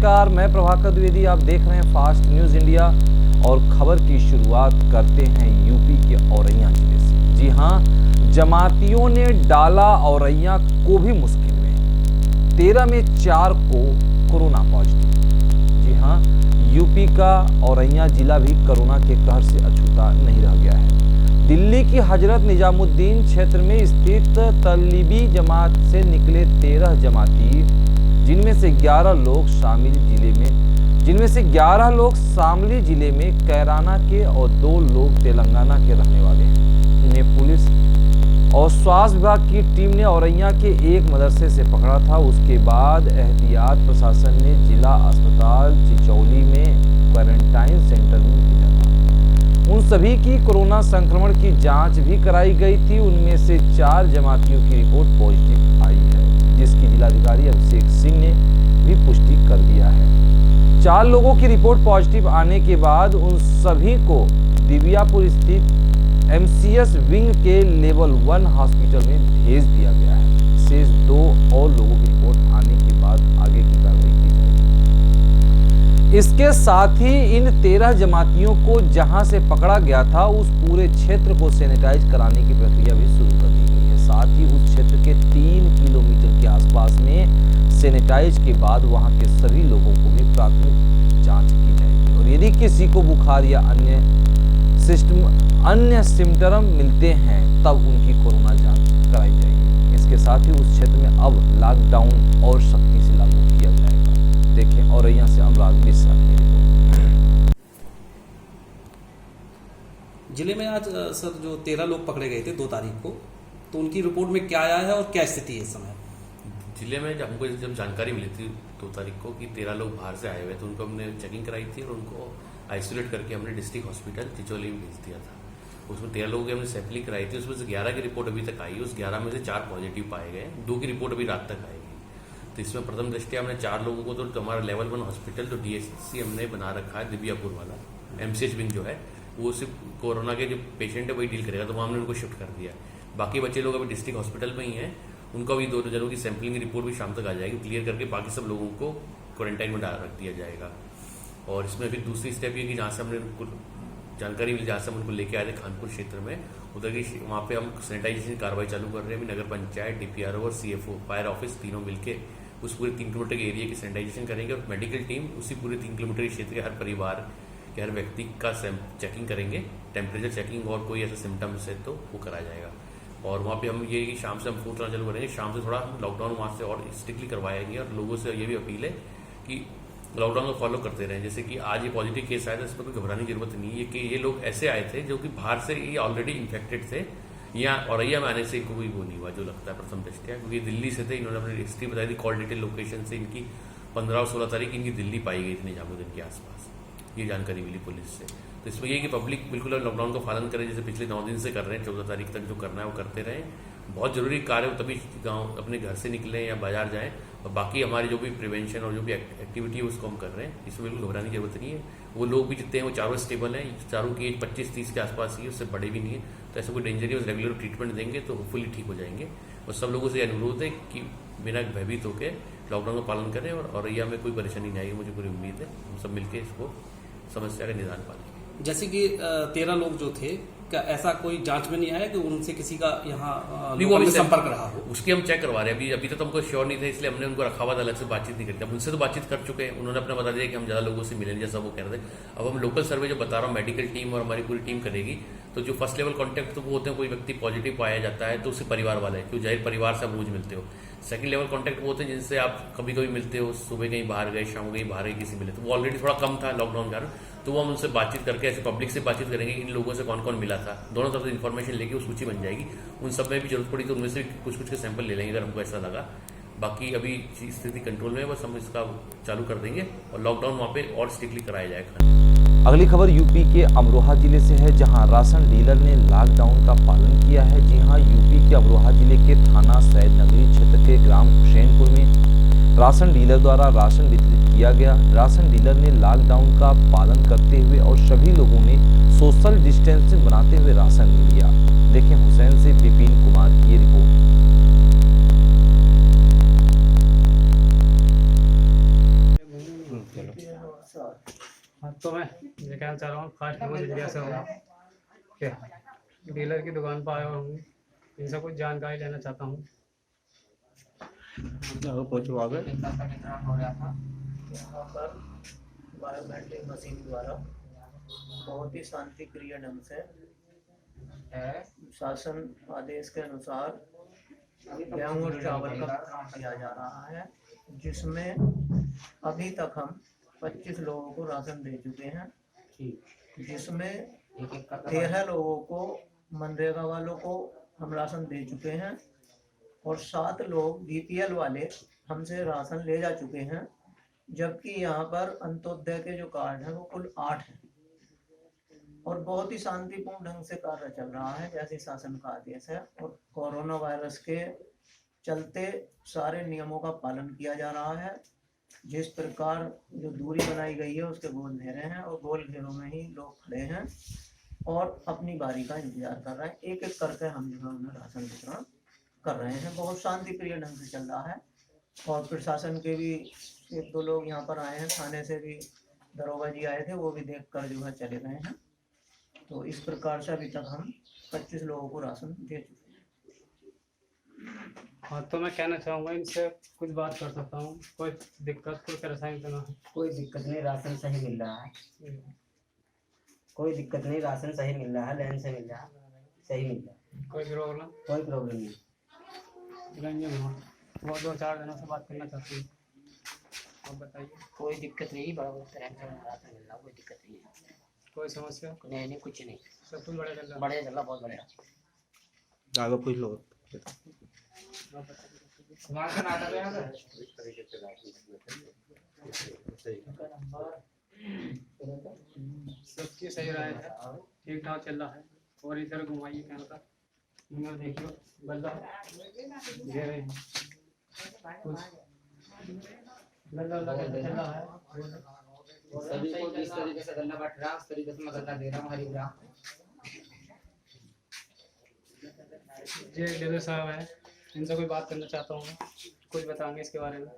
नमस्कार, मैं प्रभाकर द्विवेदी। आप देख रहे हैं फास्ट न्यूज इंडिया और खबर की शुरुआत करते हैं यूपी के औरैया जिले से। जी हां, जमातियों ने डाला औरैया को भी मुश्किल में। 13 में 4 को कोरोना पॉजिटिव। जी हां, यूपी का औरैया जिला भी कोरोना के कहर से अछूता नहीं रह गया है। दिल्ली की हजरत निजामुद्दीन क्षेत्र में स्थित तलीबी जमात से निकले 13 जमाती, जिनमें से 11 लोग शामली जिले में कैराना के और 2 लोग तेलंगाना के रहने वाले हैं। इन्हें पुलिस और स्वास्थ्य विभाग की टीम ने औरैया के एक मदरसे से पकड़ा था। उसके बाद एहतियात प्रशासन ने जिला अस्पताल चिचौली में क्वारंटाइन सेंटर में भेजा था। उन सभी की कोरोना संक्रमण की जांच भी कराई गई थी। उनमें से 4 जमातियों की रिपोर्ट पॉजिटिव आई है, जिसकी जिलाधिकारी अभिषेक सिंह ने भी पुष्टि कर दिया है। 4 लोगों की रिपोर्ट पॉजिटिव आने के बाद उन सभी को दिव्यापुर स्थित एमसीएस विंग के लेवल 1 हॉस्पिटल में भेज दिया गया है। शेष 2 और लोगों की रिपोर्ट आने के बाद आगे की कार्रवाई की जाएगी। इसके साथ ही इन 13 जमातियों को जहां से पकड़ा गया था, उस पूरे क्षेत्र को सैनिटाइज कराने की प्रक्रिया भी शुरू कर दी गई है। साथ ही उस क्षेत्र के 3 किलोमीटर के आसपास में सैनिटाइज के बाद वहां के सभी लोगों को भी प्राथमिक जांच की जाएगी और यदि किसी को बुखार या अन्य सिम्टम मिलते हैं तब उनकी कोरोना जांच कराई जाएगी। इसके साथ ही उस क्षेत्र में अब लॉकडाउन और सख्ती से लागू किया जाएगा। देखें औरैया से अनुराग मिश्रा की रिपोर्ट। जिले में आज सर जो 13 लोग पकड़े गए थे 2 तारीख को, तो उनकी रिपोर्ट में क्या आया है और क्या स्थिति है इस समय? जिले में हमको जब जानकारी मिली थी 2 तारीख को कि 13 लोग बाहर से आए हुए, तो उनको हमने चेकिंग कराई थी और उनको आइसोलेट करके हमने डिस्ट्रिक्ट हॉस्पिटल चिचौली में भेज दिया था। उसमें 13 लोगों की हमने सैंपलिंग कराई थी। उसमें से 11 की रिपोर्ट अभी तक आई। उस 11 में से 4 पॉजिटिव पाए गए। 2 की रिपोर्ट अभी रात तक आएगी। तो इसमें प्रथम दृष्टया हमने 4 लोगों को तो हमारा लेवल 1 हॉस्पिटल जो डीएससी हमने बना रखा है, दिव्यापुर वाला एमसीएच विंग जो है, वो सिर्फ कोरोना के जो पेशेंट है वही डील करेगा, तो वहाँ हमने उनको शिफ्ट कर दिया। बाकी बच्चे लोग अभी डिस्ट्रिक्ट हॉस्पिटल में ही हैं। उनको भी 2 जनों की सैंपलिंग की रिपोर्ट भी शाम तक आ जाएगी। क्लियर करके बाकी सब लोगों को क्वारंटाइन में रख दिया जाएगा। और इसमें फिर दूसरी स्टेप ये कि जहाँ से हमने उनको जानकारी मिली, जहाँ से हम उनको लेके आए थे खानपुर क्षेत्र में, उधर की वहाँ पे हम सैनिटाइजेशन की कार्रवाई चालू कर रहे हैं। नगर पंचायत, डीपीआरओ और सीएफओ, फायर ऑफिस तीनों मिलके उस पूरे 3 किलोमीटर के एरिया की सैनिटाइजेशन करेंगे और मेडिकल टीम उसी पूरे 3 किलोमीटर के क्षेत्र के हर परिवार के हर व्यक्ति का चेकिंग करेंगे, टेम्परेचर चेकिंग और कोई ऐसा सिम्टम्स है तो वो करा जाएगा। और वहाँ पे हम ये कि शाम से हम फूड करना चालू करेंगे। शाम से थोड़ा हम लॉकडाउन वहाँ से और स्ट्रिक्टली करवाएंगे और लोगों से ये भी अपील है कि लॉकडाउन को फॉलो करते रहें। जैसे कि आज ये पॉजिटिव केस आया था, इसमें कोई घबराने की जरूरत नहीं है कि ये लोग ऐसे आए थे जो कि बाहर से ये ऑलरेडी इन्फेक्टेड थे। यहाँ औरैया में आने से इनको कोई वो नहीं हुआ जो लगता है प्रथम दृष्टया, क्योंकि दिल्ली से थे। इन्होंने अपनी हिस्ट्री बताई थी, कॉल डिटेल लोकेशन से इनकी 15 और 16 तारीख इनकी दिल्ली पाई गई थी निजामुद्दीन के आसपास। ये जानकारी मिली पुलिस से। तो इसमें यह कि पब्लिक बिल्कुल लॉकडाउन का पालन करें, जैसे पिछले 9 दिन से कर रहे हैं। 14 तारीख तक जो करना है वो करते रहें। बहुत जरूरी कार्य हो तभी गांव अपने घर से निकलें या बाजार जाएं। और बाकी हमारी जो भी प्रिवेंशन और जो भी एक्टिविटी है उसको हम कर रहे हैं। इसमें बिल्कुल घबराने की जरूरत नहीं है। वो लोग भी जितने हैं वो चारों स्टेबल हैं। चारों की एज 25-30 के आसपास ही है, उससे बड़े भी नहीं है। तो ऐसा कोई डेंजर नहीं है। रेगुलर ट्रीटमेंट देंगे तो होपफुली ठीक हो जाएंगे। और सब लोगों से अनुरोध है कि बिना भयभीत होकर लॉकडाउन का पालन करें और औरैया में कोई परेशानी नहीं आएगी, मुझे पूरी उम्मीद है। हम सब मिलकर इसको समस्या का निदान पालेंगे। जैसे कि 13 लोग जो थे, क्या ऐसा कोई जांच में नहीं आया कि उनसे किसी का यहाँ संपर्क रहा हो? उसकी हम चेक करवा रहे हैं। अभी तो हमको श्योर नहीं थे, इसलिए हमने उनको रखा हुआ था, अलग से बातचीत नहीं करते। उनसे तो बातचीत कर चुके हैं। उन्होंने अपना बता दिया कि हम ज्यादा लोगों से मिलेंगे, जैसा वो कह रहे थे। अब हम लोकल सर्वे जो बता रहा हूँ, मेडिकल टीम और हमारी पूरी टीम करेगी। तो जो फर्स्ट लेवल कॉन्टैक्ट तो वो होते हैं, कोई व्यक्ति पॉजिटिव पाया जाता है तो उससे परिवार वाला है, क्योंकि जाहिर परिवार से आप रोज मिलते हो। सेकंड लेवल कॉन्टैक्ट वो होते हैं जिनसे आप कभी कभी मिलते हो, सुबह कहीं बाहर गए, शाम को कहीं बाहर गए, किसी मिले। तो वो ऑलरेडी थोड़ा कम था लॉकडाउन के कारण, तो वो हम उनसे बातचीत करके ऐसे पब्लिक से बातचीत करेंगे इन लोगों से कौन कौन मिला था। दोनों तरफ से इन्फॉर्मेशन लेके वो सूची बन जाएगी। उन सब में भी जरूरत पड़ी तो उनमें से कुछ के सैंपल ले लेंगे अगर हमको ऐसा लगा। बाकी अभी स्थिति कंट्रोल में है, बस हम इसका चालू कर देंगे और लॉकडाउन वहाँ पे और स्ट्रिक्टली कराया जाएगा। अगली खबर यूपी के अमरोहा जिले से है, जहां राशन डीलर ने लॉकडाउन का पालन किया है। जी हां, यूपी के अमरोहा जिले के थाना सैद नगरी क्षेत्र के ग्राम हुसैनपुर में राशन डीलर द्वारा राशन वितरित किया गया। राशन डीलर ने लॉकडाउन का पालन करते हुए और सभी लोगों ने सोशल डिस्टेंसिंग बनाते हुए राशन लिया। देखें हुसैन से विपिन कुमार की रिपोर्ट। तो मैं ये कहना चाह रहा हूँ फास्ट फूड इंडिया से होगा क्या डीलर की दुकान पर आया हूँ, इनसे कुछ जानकारी लेना चाहता हूँ। हो रहा था यहाँ पर बायोमेट्रिक मशीन द्वारा बहुत ही शांति प्रिय ढंग से शासन आदेश के अनुसार गेहूं और चावल का वितरण किया जा रहा है, जिसमें अभी तक हम 25 लोगों को राशन दे चुके हैं, जिसमें 13 लोगों को मनरेगा वालों को हम राशन दे चुके हैं और 7 लोग बीपीएल वाले हमसे राशन ले जा चुके हैं, जबकि यहाँ पर अंत्योदय के जो कार्ड हैं वो कुल 8 हैं और बहुत ही शांतिपूर्ण ढंग से कार्य चल रहा है जैसे शासन का आदेश है। और कोरोना वायरस के चलते सारे नियमों का पालन किया जा रहा है। जिस प्रकार जो दूरी बनाई गई है उसके गोल घेरे हैं और गोल घेरों में ही लोग खड़े हैं और अपनी बारी का इंतजार कर रहे हैं। एक एक करके हम जो है उन्हें राशन वितरण कर रहे हैं। बहुत शांति प्रिय ढंग से चल रहा है और प्रशासन के भी 1-2 लोग यहाँ पर आए हैं, थाने से भी दरोगा जी आए थे, वो भी देख कर जो है चले गए हैं। तो इस प्रकार से अभी तक हम 25 लोगों को राशन दे चुके हैं। हाँ तो मैं कहना चाहूँगा इनसे कुछ बात कर सकता हूँ, कोई दिक्कत कोई परेशानी तो ना है? कोई दिक्कत नहीं, राशन सही मिल रहा है। कोई दिक्कत नहीं, राशन सही मिल रहा है, लाइन से मिल रहा है, सही मिल रहा है। कोई प्रॉब्लम? कोई प्रॉब्लम नहीं। वो 2-4 दिनों से बात करना चाहती हूँ, आप बताइए। कोई दिक्कत नहीं, बराबर टाइम से राशन मिल रहा, कोई दिक्कत नहीं है। कोई समस्या नहीं, कुछ नहीं, सब कुछ बढ़िया चल रहा है? बढ़िया चल रहा, बहुत बढ़िया। आगे पूछ लो। आप बताइए। सबकी सही राय है, ठीक ठाक चल रहा है। और इधर घुमाइए कैमरा, इधर देखियो गल्ला दे रहे हैं कुछ गल्ला कैसे चल रहा है। सभी को जिस तरीके से गन्ना बट रहा है उस तरीके से मैं गन्ना दे रहा हूँ हरी ग्राम। ये डीलर साहब है, इनसे कोई बात करना चाहता हूँ, कुछ बताएंगे इसके बारे में?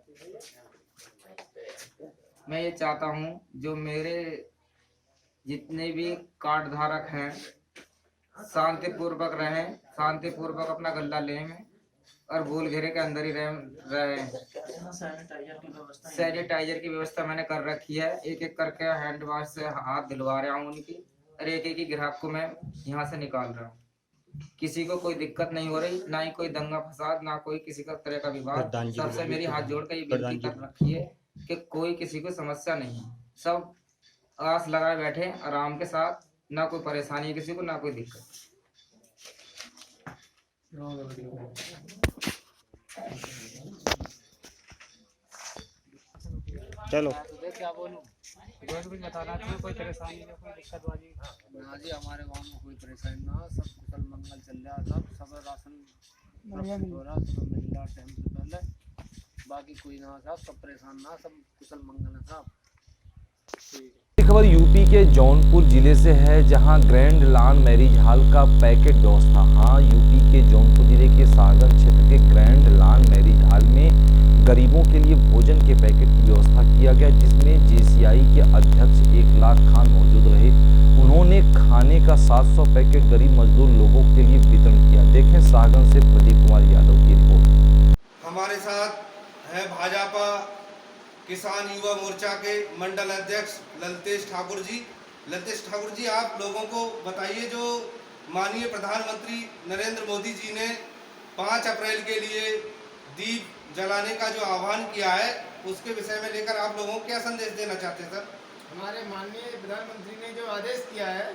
मैं ये चाहता हूँ जो मेरे जितने भी कार्ड धारक हैं शांतिपूर्वक रहें, शांतिपूर्वक अपना गल्ला लें और गोल घेरे के अंदर ही रहें। सैनिटाइजर की व्यवस्था मैंने कर रखी है, एक एक करके हैंड वॉश से हाथ धुलवा रहा हूँ उनकी और एक एक ही ग्राहक को मैं यहाँ से निकाल रहा हूँ। किसी को कोई दिक्कत नहीं हो रही, ना ही कोई दंगा फसाद, ना कोई किसी का तरह का विवाद। सबसे मेरी हाथ जोड़ कर ये विनती कर रखी है कि कोई किसी को समस्या नहीं है, सब आस लगाए बैठे आराम के साथ, ना कोई परेशानी है किसी को, ना कोई दिक्कत। चलो क्या बोलूं, कुछ बताना चाहिए, कोई परेशानी या कोई दिक्कत वाली? हाँ जी, हमारे गांव में कोई परेशानी ना, सब कुशल मंगल चल रहा है, सब राशन हो रहा, सब मिल रहा टाइम से पहले, बाकी कोई ना साहब, सब परेशान ना, सब कुशल मंगल है साहब। खबर यूपी के जौनपुर जिले से है, जहां ग्रैंड लॉन मैरिज हॉल का पैकेट व्यवस्था। हाँ, यूपी के जौनपुर जिले के सागर क्षेत्र के ग्रैंड लॉन मैरिज हॉल में गरीबों के लिए भोजन के पैकेट की व्यवस्था किया गया, जिसमें जेसीआई के अध्यक्ष 1 लाख खान मौजूद रहे। उन्होंने खाने का 700 पैकेट गरीब मजदूर लोगों के लिए वितरण किया। देखें सागर से प्रदीप कुमार यादव की रिपोर्ट। हमारे साथ है भाजपा किसान युवा मोर्चा के मंडल अध्यक्ष ललतेश ठाकुर जी। ललतेश ठाकुर जी, आप लोगों को बताइए, जो माननीय प्रधानमंत्री नरेंद्र मोदी जी ने 5 अप्रैल के लिए दीप जलाने का जो आह्वान किया है, उसके विषय में लेकर आप लोगों को क्या संदेश देना चाहते हैं सर? हमारे माननीय प्रधानमंत्री ने जो आदेश किया है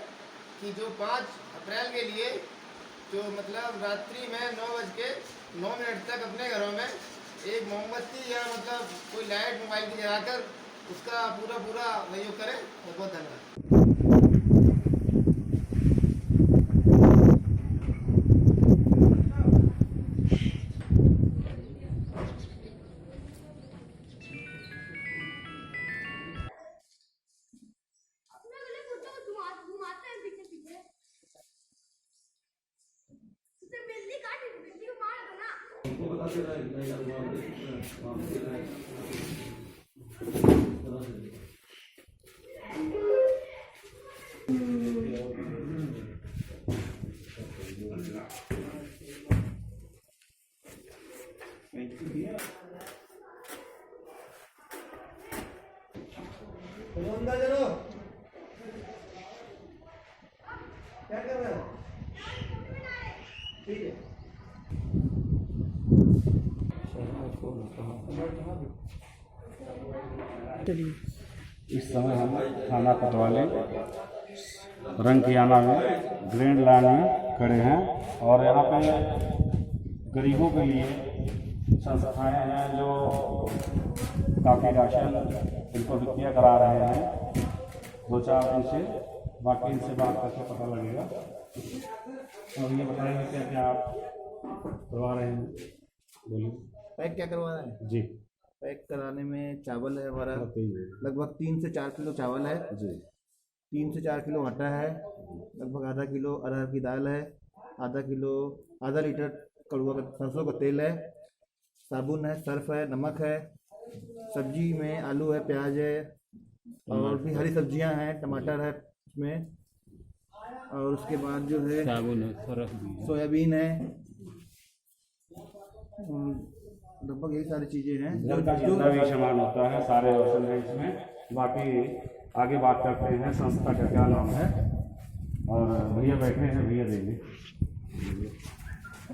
कि जो 5 अप्रैल के लिए जो मतलब रात्रि में 9:09 तक अपने घरों में एक मोमबत्ती या मतलब कोई लाइट मोबाइल की जलाकर उसका पूरा सहयोग करें। बहुत धन्यवाद। अंदर चलो, क्या कर रहे हो? ठीक है। इस समय हम थाना कोतवाली रंगकियाना में ग्रैंड लाइन में खड़े हैं और यहाँ पे गरीबों के लिए संस्थाएं हैं जो काफ़ी राशन इनको वित्तीय करा रहे हैं। 2-4 दिन से बाकी इनसे बात करके पता लगेगा। और ये बताएंगे क्या क्या आप करवा रहे हैं, बोलिए। पैक क्या करवा रहे हैं? जी, पैक कराने में चावल है हमारा लगभग 3 से 4 किलो चावल है जी, 3 से 4 किलो आटा है, लगभग आधा किलो अरहर की दाल है, आधा लीटर कड़ुआ का सरसों का तेल है, साबुन है, सर्फ है, नमक है, सब्जी में आलू है, प्याज है और भी हरी सब्जियां हैं, टमाटर है उसमें, और उसके बाद जो है साबुन है, सरफ भी है, सोयाबीन है, लगभग यही सारी चीज़ें हैं जितना भी सामान होता है सारे ऑप्शन है इसमें। बाकी आगे बात करते हैं संस्था का क्या नाम है और भैया बैठे हैं, भैया देंगे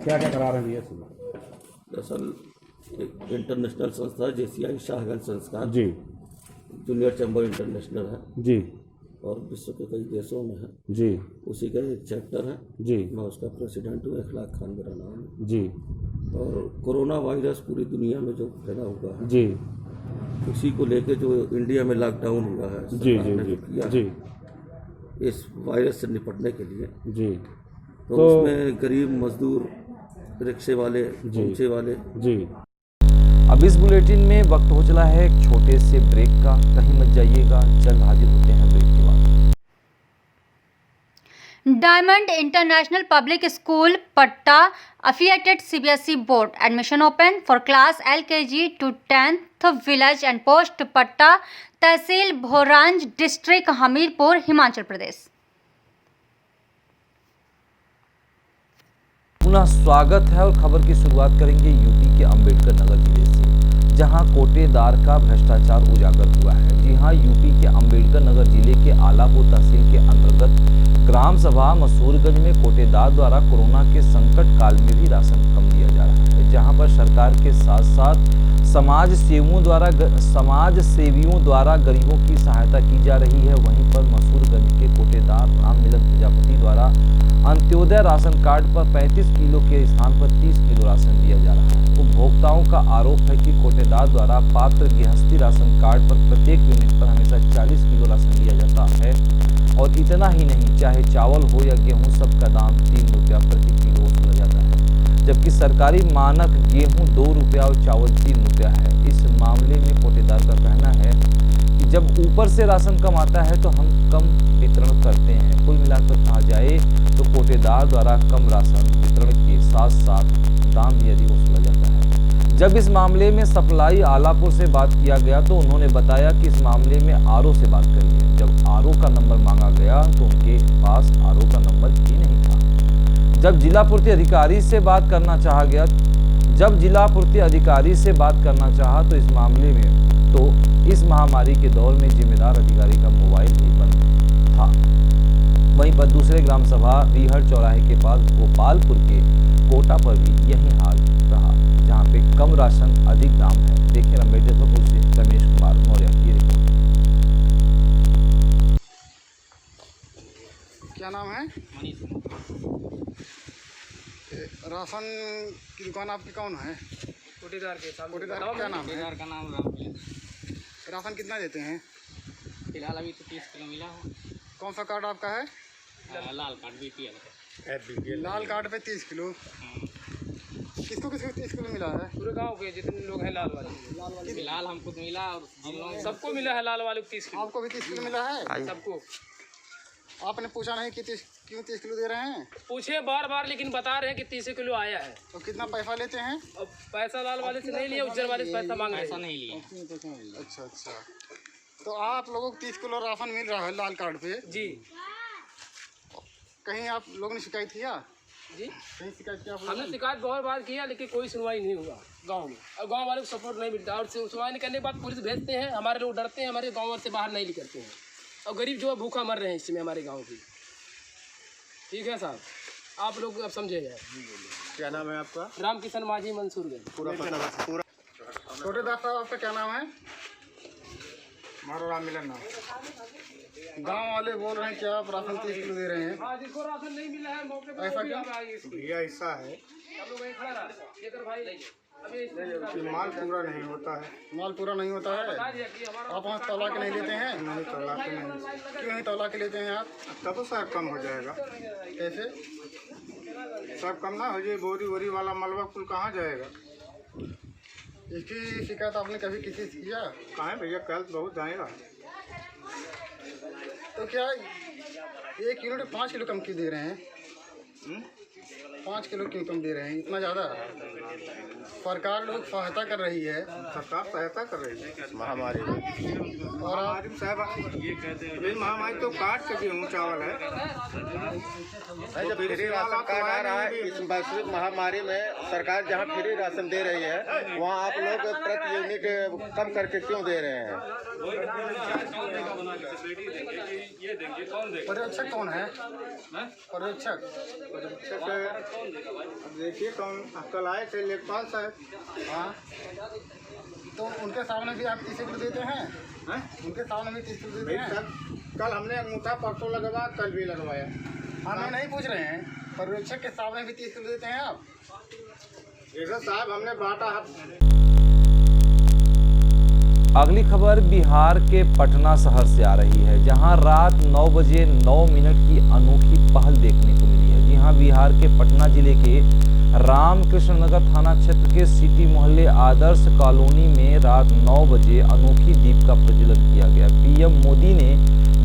क्या क्या करा रहे हैं भैया सुनो। दरअसल एक इंटरनेशनल संस्था है JCI शाह हेल्थ संस्कार जी, जूनियर चैम्बर इंटरनेशनल है जी, और विश्व के कई देशों में है जी, उसी का एक चैप्टर है जी, मैं उसका प्रेसिडेंट हूँ। इखलाक खान मेरा नाम है। जी, और कोरोना वायरस पूरी दुनिया में जो फैला हुआ है जी, उसी को लेके जो इंडिया में लॉकडाउन हुआ है जी, सरकार जी, ने जी, जो किया जी, इस वायरस से निपटने के लिए, जी, तो उसमें गरीब मजदूर, रिक्शे वाले, पहुंचे वाले जी। अब इस बुलेटिन में वक्त हो चला है एक छोटे से ब्रेक का, कहीं मत जाइएगा, जल्द हाजिर होते हैं ब्रेक के बाद। डायमंड इंटरनेशनल पब्लिक स्कूल पट्टा affiliated CBSE board admission open for class LKG to 10th village and post पट्टा तहसील भोरांज डिस्ट्रिक्ट हमीरपुर हिमाचल प्रदेश। पुनः स्वागत है और खबर की शुरुआत करेंगे यूपी के अंबेडकर नगर जिले से, जहां कोटेदार का भ्रष्टाचार उजागर हुआ है। जी हां, यूपी के अंबेडकर नगर जिले के आलापुर तहसील के अंतर्गत ग्राम सभा मसूरगंज में कोटेदार द्वारा कोरोना के संकट काल में भी राशन कम दिया जा रहा है, जहां पर सरकार के साथ साथ समाज सेवियों द्वारा गरीबों की सहायता की जा रही है। वहीं पर मसूरगंज के कोटेदार राम मिलन प्रजापति द्वारा अंत्योदय राशन कार्ड पर 35 किलो के स्थान पर 30 किलो राशन दिया जा रहा है। उपभोक्ताओं का आरोप है कि कोटेदार द्वारा पात्र गृहस्थी राशन कार्ड पर प्रत्येक यूनिट पर हमेशा 40 किलो राशन दिया जाता है और इतना ही नहीं, चाहे चावल हो या गेहूं, सबका दाम 3 रुपया प्रति किलो वसूला जाता है, जबकि सरकारी मानक गेहूं 2 रुपया और चावल 3 रुपया है। इस मामले में कोटेदार का कहना है कि जब ऊपर से राशन कम आता है तो हम कम वितरण करते हैं। कुल मिलाकर कहा जाए तो कोटेदार द्वारा कम राशन वितरण के साथ साथ दाम भी अधिक वसूला जाता है। जब इस मामले में सप्लाई आलापुर से बात किया गया तो उन्होंने बताया कि इस मामले में आरओ से बात करिए। जब आरओ का नंबर मांगा गया तो उनके पास आरओ का नंबर ही नहीं था। जब जिला पूर्ति अधिकारी से बात करना चाहा तो इस मामले में तो इस महामारी के दौर में जिम्मेदार अधिकारी का मोबाइल ही बंद था। वहीं पर दूसरे ग्राम सभा रिहड़ चौराहे के पास गोपालपुर के कोटा पर भी यही हाल रहा, जहां पे कम राशन अधिक दाम है। देखिए अम्बेडकरपुर से रमेश कुमार मौर्य की रिपोर्ट। क्या नाम है? राशन की दुकान आपकी कौन है? कोटेदार के साथ। कोटेदार का क्या नाम है? कोटेदार का नाम राम। राशन कितना देते हैं? फिलहाल अभी तो 30 किलो मिला हो। कौन सा कार्ड आपका है? लाल कार्ड BPL। लाल कार्ड पे 30 किलो। किसको 30 किलो मिला है? पूरे गांव के जितने लोग हैं लाल वाले। फिलहाल हमको तो मिला और सबको मिला है लाल वाले को 30 किलो। आपको भी 30 किलो मिला है? सबको। आपने पूछा नहीं कि क्यों 30 किलो दे रहे हैं? पूछे बार लेकिन बता रहे हैं कि 30 किलो आया है। तो कितना पैसा लेते हैं? अब पैसा लाल वाले से नहीं लिया, उज्जर वाले से पैसा मांग रहे हैं। नहीं लिया। अच्छा। तो आप लोगों को 30 किलो राशन मिल रहा है लाल कार्ड पे जी। कहीं आप लोगों ने शिकायत किया? जी कहीं शिकायत किया आपने? हमने शिकायत बहुत बार किया लेकिन कोई सुनवाई नहीं हुआ गांव में। और गांव वालों को सपोर्ट नहीं मिलता और सुनवाई नहीं करने के बाद पुलिस भेजते हैं। हमारे लोग डरते हैं, हमारे गाँव से बाहर नहीं निकलते हैं और गरीब जो है भूखा मर रहे हैं इसमें हमारे गाँव की। ठीक है साहब, आप लोग अब समझेंगे। क्या नाम है आपका? रामकिशन माझी मंसूरगंज। पूरा पूरा छोटे दास साहब, आपका क्या नाम है? हमारा राम मिलन नाम। गांव वाले बोल रहे हैं कि आप राशन 30 किलो दे रहे हैं। हाँ, जिसको राशन नहीं मिला है मौके पर ऐसा वो भी क्या? अब आएगी इसकी। भैया ऐसा है आप लोग वहीं खड़ा रहा। लेकर भाई अभी कि माल पूरा नहीं होता है। माल पूरा नहीं होता है। बता दिया कि हमारा आप वहाँ तौला के नहीं लेते हैं? नहीं तौला के नहीं। क्यों नहीं तौला के लेते हैं आप? तब तो शायद कम हो जाएगा। कैसे? सब कम ना हो जाए। बोरी वोरी वाला मलबा कुल कहाँ जाएगा? इसकी शिकायत आपने कभी किसी से किया? कहाँ है भैया, कल बहुत जाएगा। तो क्या 1 किलो ने 5 किलो कम क्यों दे रहे हैं? 5 किलो क्यों कम दे रहे हैं? इतना ज़्यादा सरकार लोग सहायता कर रही है। सरकार सहायता कर रही है महामारी में। और आप साहब ये कहते हैं महामारी तो काट के गेहूँ चावल है। जब फ्री राशन कार्ड आ रहा है इस वैश्विक महामारी में, सरकार जहां फ्री राशन दे रही है वहां आप लोग प्रति यूनिट कम करके क्यों दे रहे हैं? पर्यवेक्षक कौन है? पर्यवेक्षक देखिए कौन, कल आए थे लेखपाल साहब। हाँ, तो उनके सामने भी आप 30 किलो देते हैं? उनके सामने भी 30 किलो देते हैं? कल हमने अंगूठा परसों लगवा, कल भी लगवाया। हमें नहीं पूछ रहे हैं, पर्यवेक्षक के सामने भी 30 किलो देते हैं आप? ऐसा साहब हमने बांटा। अगली खबर बिहार के पटना शहर से आ रही है, जहां रात 9 बजे 9 मिनट की अनोखी पहल देखने को मिली है। जी हां, बिहार के पटना जिले के रामकृष्ण नगर थाना क्षेत्र के सिटी मोहल्ले आदर्श कॉलोनी में रात 9 बजे अनोखी दीप का प्रज्वलन किया गया। पीएम मोदी ने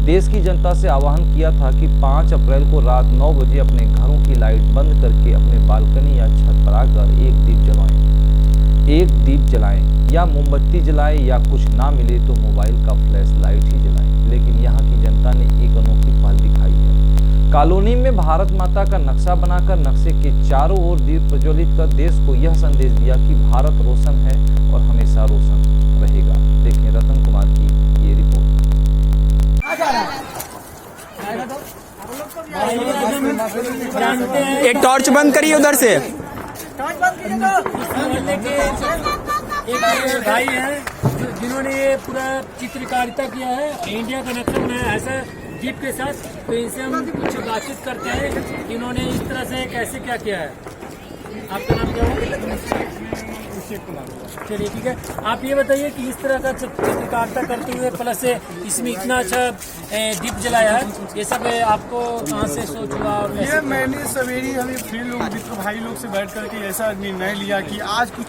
देश की जनता से आह्वान किया था कि 5 अप्रैल को रात 9 बजे अपने घरों की लाइट बंद करके अपने बालकनी या छत पर आकर एक दीप जलाएं या मोमबत्ती जलाएं या कुछ ना मिले तो मोबाइल का फ्लैश लाइट ही जलाएं। लेकिन यहाँ की जनता ने एक अनोखी पहल दिखाई है। कॉलोनी में भारत माता का नक्शा बनाकर नक्शे के चारों ओर दीप प्रज्वलित कर देश को यह संदेश दिया कि भारत रोशन है और हमेशा रोशन रहेगा। देखें रतन कुमार की ये रिपोर्ट। एक टॉर्च बंद करिए उधर से। एक भाई हैं जिन्होंने ये पूरा चित्रकारिता किया है, इंडिया का नक्शा बनाया है सर जीप के साथ। तो इनसे हम कुछ बातचीत करते हैं, इन्होंने इस तरह से कैसे क्या किया है। आपका नाम क्या है? चलिए ठीक है, आप ये बताइए कि इस तरह का चित्रकारिता करते हुए प्लस इसमें इतना अच्छा दीप जलाया है, ये सब आपको कहाँ से सोच हुआ? और ये मैंने सवेरे हमें फ्री लोग मित्र भाई लोग से बैठ करके ऐसा निर्णय लिया कि आज कुछ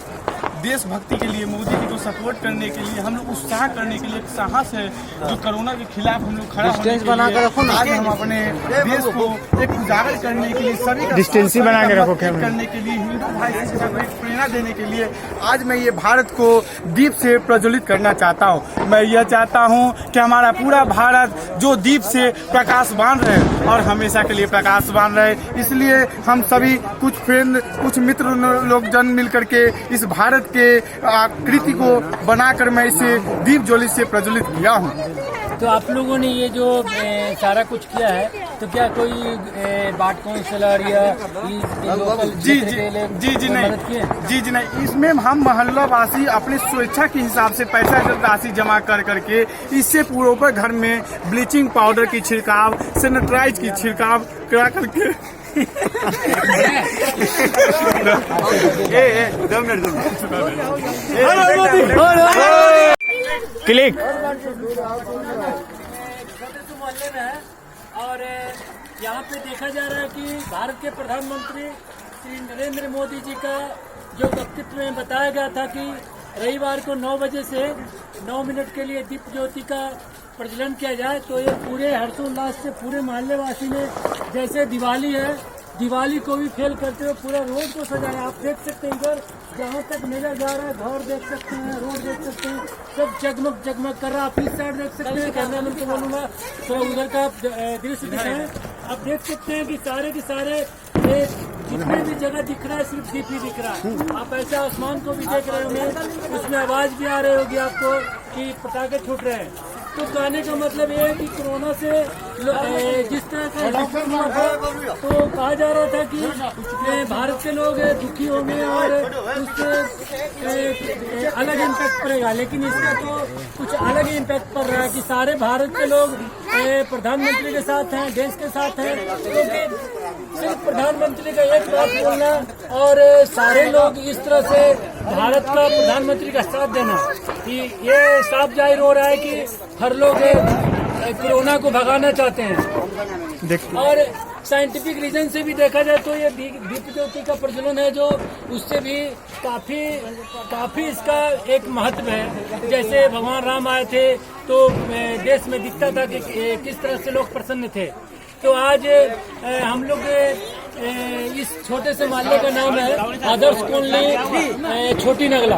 देशभक्ति के लिए, मोदी जी को सपोर्ट करने के लिए, हम लोग उत्साह करने के लिए, साहस है जो कोरोना के खिलाफ हम लोग खड़ा होने के लिए, आज हम अपने देश को एक उजागर करने के लिए, सभी का डिस्टेंसिंग बना के रखो करने के लिए, हिंदू भाई को एक प्रेरणा देने के लिए आज मैं ये भारत को दीप से प्रज्वलित करना चाहता हूँ। मैं यह चाहता हूँ कि हमारा पूरा भारत जो दीप से प्रकाशवान रहे और हमेशा के लिए प्रकाशवान रहे। इसलिए हम सभी कुछ फ्रेंड, कुछ मित्र लोग जन मिल करके इस भारत के कृति को बनाकर मैं इसे दीप ज्योति से प्रज्वलित किया हूँ। तो आप लोगों ने ये जो सारा कुछ किया है, तो क्या कोई वार्ड काउंसिलर या लोकल जी नहीं, इसमें हम मोहल्ला वासी अपनी स्वेच्छा के हिसाब से पैसा राशि जमा कर करके इससे पूरे ऊपर घर में ब्लीचिंग पाउडर की छिड़काव, सैनिटाइज की छिड़काव करा करके क्लिक मोहल्ले में है और यहाँ पे देखा जा रहा है कि भारत के प्रधानमंत्री श्री नरेंद्र मोदी जी का जो वक्तव्य में बताया गया था कि रविवार को 9 बजे से 9 मिनट के लिए दीप ज्योति का प्रज्वलन किया जाए। तो ये पूरे हर्षोल्लास से पूरे मोहल्ले वासी ने, जैसे दिवाली है, दिवाली को भी फेल करते हुए पूरा रोड को सजाया। आप देख सकते हैं इधर जहाँ तक नजर जा रहा है, घर देख सकते हैं, रोड देख सकते हैं, सब जगमग जगमग कर रहा है। आप इस साइड देख सकते हैं, कैमरामैन को बोलूंगा थोड़ा उधर का दृश्य दिखाएं। आप देख सकते हैं कि सारे के सारे जितने भी जगह दिख रहा है सिर्फ दीप ही दिख रहा है। आप ऐसे आसमान को भी देख रहे होंगे, उसमें आवाज भी आ रही होगी आपको कि पटाखे छूट रहे हैं। तो कहने का मतलब ये है कि कोरोना से जिस तरह का इफेक्ट हुआ था, तो कहा जा रहा था कि भारत के लोग दुखी होंगे और उससे अलग इम्पैक्ट पड़ेगा, लेकिन इसका तो कुछ अलग ही इम्पैक्ट पड़ रहा है कि सारे भारत के लोग प्रधानमंत्री के साथ हैं, देश के साथ हैं, क्योंकि सिर्फ प्रधानमंत्री का एक बात बोलना और सारे लोग इस तरह से भारत का प्रधानमंत्री का साथ देना, कि ये साफ जाहिर हो रहा है कि हर लोग कोरोना को भगाना चाहते हैं। और साइंटिफिक रीजन से भी देखा जाए तो ये दीप ज्योति का प्रज्वलन है, जो उससे भी काफी इसका एक महत्व है। जैसे भगवान राम आए थे तो देश में दिखता था कि किस तरह से लोग प्रसन्न थे। तो आज हम लोग इस छोटे से मोहल्ले का नाम है आदर्श कॉलोनी छोटी नगला,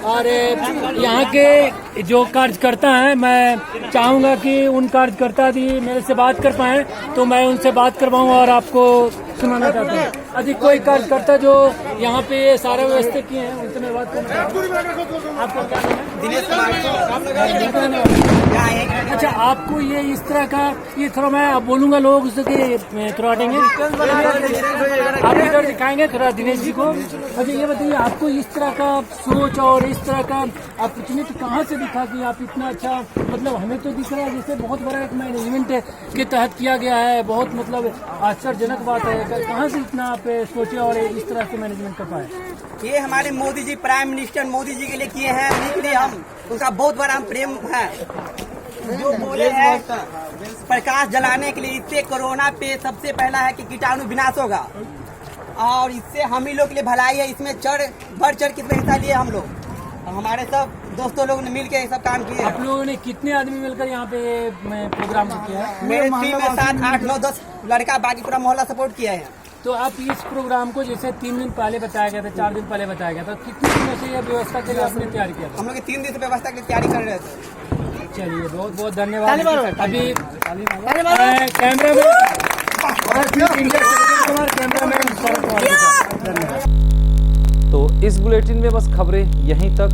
और यहाँ के जो कार्यकर्ता हैं, मैं चाहूँगा कि उन कार्यकर्ता भी मेरे से बात कर पाएँ, तो मैं उनसे बात करवाऊँ और आपको सुनाना चाहता हूँ। अधिक कोई कार्यकर्ता जो यहाँ पे सारा व्यवस्था किए हैं उनसे मैं बात करना चाहता हूँ। आपका क्या नाम है? दिनेश कुमार। अच्छा, आपको ये इस तरह का, ये थोड़ा मैं बोलूँगा, लोग उसके थोड़ा हटेंगे, आप इधर दिखाएंगे थोड़ा दिनेश जी को। अच्छा, ये बताइए आपको इस तरह का सोच और इस तरह का अपॉर्चुनिटी कहाँ से दिखा कि आप इतना अच्छा, मतलब हमें तो दिख रहा है जैसे बहुत बड़ा एक मैनेजमेंट के तहत किया गया है, बहुत मतलब आश्चर्यजनक बात है। कहाँ से इतना आप सोचे और इस तरह से मैनेजमेंट कर पाए? ये हमारे मोदी जी, प्राइम मिनिस्टर मोदी जी के लिए किए हैं, इसलिए हम उनका बहुत बड़ा हम प्रेम है। जो बोले हैं प्रकाश जलाने के लिए, इससे कोरोना पे सबसे पहला है कि कीटाणु विनाश होगा, और इससे हम ही लोग के लिए भलाई है। इसमें बढ़ चढ़ के हिस्सा लिए हम लोग, हमारे सब दोस्तों लोग ने मिल के सब काम किए। आप लोगों ने कितने आदमी मिलकर यहाँ पे प्रोग्राम किया है? मेरे टीम में 7, 8, 9, 10 लड़का, बाकी पूरा मोहल्ला सपोर्ट किया है। तो आप इस प्रोग्राम को जैसे 3 दिन पहले बताया गया था, 4 दिन पहले बताया गया था, कितने दिनों से यह व्यवस्था के लिए आपने तैयार किया था? हम लोग 3 दिन से व्यवस्था की तैयारी कर रहे थे। चलिए, बहुत बहुत धन्यवाद। अभी कैमरा तो इस बुलेटिन में बस खबरें यहीं तक।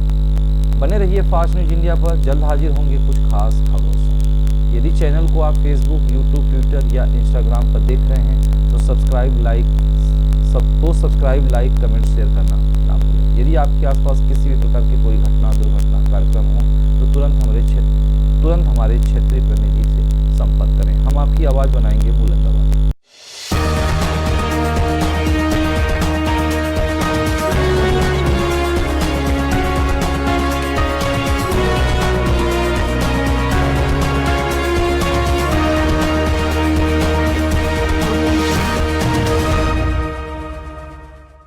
बने रहिए फास्ट न्यूज इंडिया पर, जल्द हाजिर होंगे कुछ खास खबरों से। यदि चैनल को आप फेसबुक, यूट्यूब, ट्विटर या इंस्टाग्राम पर देख रहे हैं तो सब्सक्राइब, लाइक, कमेंट, शेयर करना ना भूलें। यदि आपके आसपास किसी भी प्रकार की कोई घटना, दुर्घटना, कार्यक्रम हो तो तुरंत हमारे क्षेत्रीय प्रतिनिधि से संपर्क करें। हम आपकी आवाज़ बनाएंगे बुलंद आवाज़।